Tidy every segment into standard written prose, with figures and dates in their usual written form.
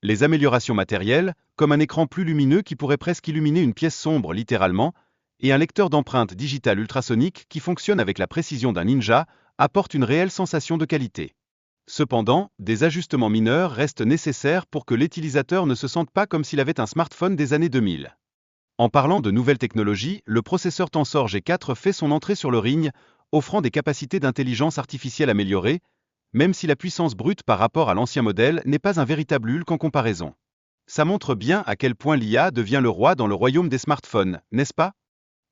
Les améliorations matérielles, comme un écran plus lumineux qui pourrait presque illuminer une pièce sombre littéralement, et un lecteur d'empreintes digitales ultrasoniques qui fonctionne avec la précision d'un ninja, apportent une réelle sensation de qualité. Cependant, des ajustements mineurs restent nécessaires pour que l'utilisateur ne se sente pas comme s'il avait un smartphone des années 2000. En parlant de nouvelles technologies, le processeur Tensor G4 fait son entrée sur le ring, offrant des capacités d'intelligence artificielle améliorées, même si la puissance brute par rapport à l'ancien modèle n'est pas un véritable Hulk en comparaison. Ça montre bien à quel point l'IA devient le roi dans le royaume des smartphones, n'est-ce pas?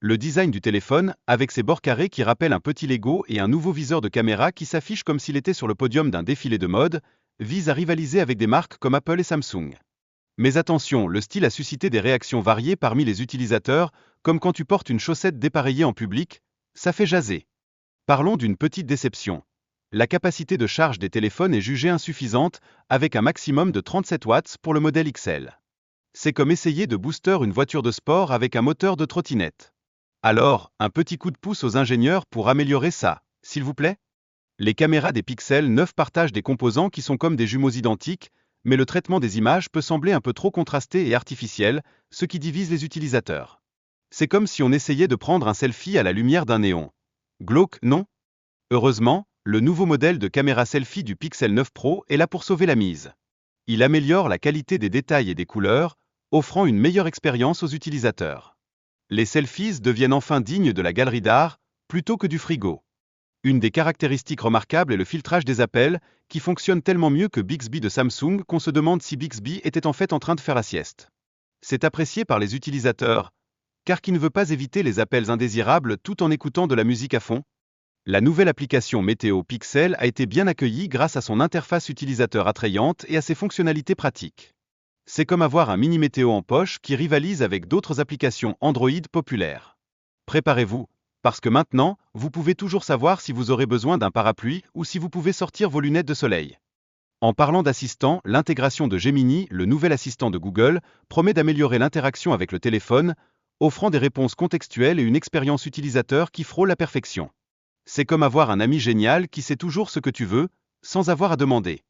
Le design du téléphone, avec ses bords carrés qui rappellent un petit Lego et un nouveau viseur de caméra qui s'affiche comme s'il était sur le podium d'un défilé de mode, vise à rivaliser avec des marques comme Apple et Samsung. Mais attention, le style a suscité des réactions variées parmi les utilisateurs, comme quand tu portes une chaussette dépareillée en public, ça fait jaser. Parlons d'une petite déception. La capacité de charge des téléphones est jugée insuffisante, avec un maximum de 37 watts pour le modèle XL. C'est comme essayer de booster une voiture de sport avec un moteur de trottinette. Alors, un petit coup de pouce aux ingénieurs pour améliorer ça, s'il vous plaît? Les caméras des Pixel 9 partagent des composants qui sont comme des jumeaux identiques, mais le traitement des images peut sembler un peu trop contrasté et artificiel, ce qui divise les utilisateurs. C'est comme si on essayait de prendre un selfie à la lumière d'un néon. Glauque, non? Heureusement, le nouveau modèle de caméra selfie du Pixel 9 Pro est là pour sauver la mise. Il améliore la qualité des détails et des couleurs, offrant une meilleure expérience aux utilisateurs. Les selfies deviennent enfin dignes de la galerie d'art, plutôt que du frigo. Une des caractéristiques remarquables est le filtrage des appels, qui fonctionne tellement mieux que Bixby de Samsung qu'on se demande si Bixby était en fait en train de faire la sieste. C'est apprécié par les utilisateurs, car qui ne veut pas éviter les appels indésirables tout en écoutant de la musique à fond? La nouvelle application Météo Pixel a été bien accueillie grâce à son interface utilisateur attrayante et à ses fonctionnalités pratiques. C'est comme avoir un mini météo en poche qui rivalise avec d'autres applications Android populaires. Préparez-vous, parce que maintenant, vous pouvez toujours savoir si vous aurez besoin d'un parapluie ou si vous pouvez sortir vos lunettes de soleil. En parlant d'assistants, l'intégration de Gemini, le nouvel assistant de Google, promet d'améliorer l'interaction avec le téléphone, offrant des réponses contextuelles et une expérience utilisateur qui frôle la perfection. C'est comme avoir un ami génial qui sait toujours ce que tu veux, sans avoir à demander.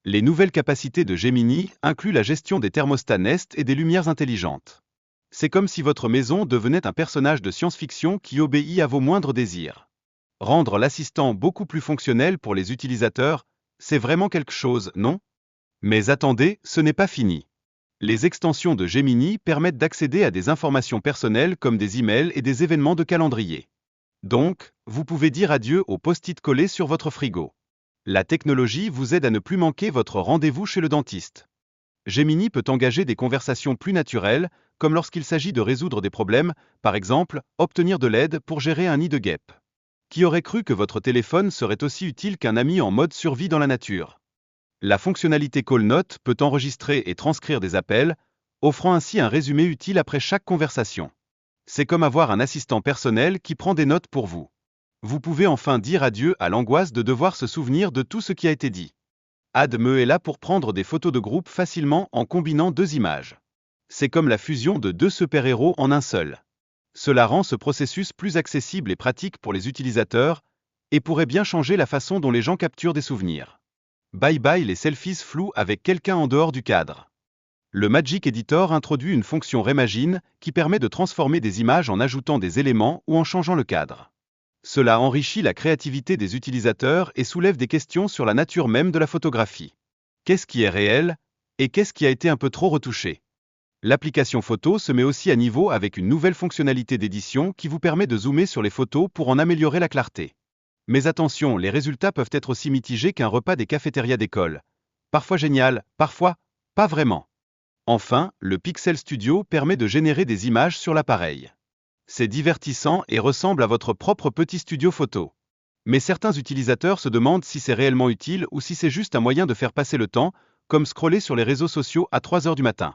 Les nouvelles capacités de Gemini incluent la gestion des thermostats Nest et des lumières intelligentes. C'est comme si votre maison devenait un personnage de science-fiction qui obéit à vos moindres désirs. Rendre l'assistant beaucoup plus fonctionnel pour les utilisateurs, c'est vraiment quelque chose, non? Mais attendez, ce n'est pas fini. Les extensions de Gemini permettent d'accéder à des informations personnelles comme des emails et des événements de calendrier. Donc, vous pouvez dire adieu aux post-it collés sur votre frigo. La technologie vous aide à ne plus manquer votre rendez-vous chez le dentiste. Gemini peut engager des conversations plus naturelles, comme lorsqu'il s'agit de résoudre des problèmes, par exemple, obtenir de l'aide pour gérer un nid de guêpes. Qui aurait cru que votre téléphone serait aussi utile qu'un ami en mode survie dans la nature? La fonctionnalité Call Note peut enregistrer et transcrire des appels, offrant ainsi un résumé utile après chaque conversation. C'est comme avoir un assistant personnel qui prend des notes pour vous. Vous pouvez enfin dire adieu à l'angoisse de devoir se souvenir de tout ce qui a été dit. AdMe est là pour prendre des photos de groupe facilement en combinant deux images. C'est comme la fusion de deux super-héros en un seul. Cela rend ce processus plus accessible et pratique pour les utilisateurs, et pourrait bien changer la façon dont les gens capturent des souvenirs. Bye bye les selfies flous avec quelqu'un en dehors du cadre. Le Magic Editor introduit une fonction Remagine qui permet de transformer des images en ajoutant des éléments ou en changeant le cadre. Cela enrichit la créativité des utilisateurs et soulève des questions sur la nature même de la photographie. Qu'est-ce qui est réel, et qu'est-ce qui a été un peu trop retouché? L'application photo se met aussi à niveau avec une nouvelle fonctionnalité d'édition qui vous permet de zoomer sur les photos pour en améliorer la clarté. Mais attention, les résultats peuvent être aussi mitigés qu'un repas des cafétérias d'école. Parfois génial, parfois, pas vraiment. Enfin, le Pixel Studio permet de générer des images sur l'appareil. C'est divertissant et ressemble à votre propre petit studio photo. Mais certains utilisateurs se demandent si c'est réellement utile ou si c'est juste un moyen de faire passer le temps, comme scroller sur les réseaux sociaux à 3 heures du matin.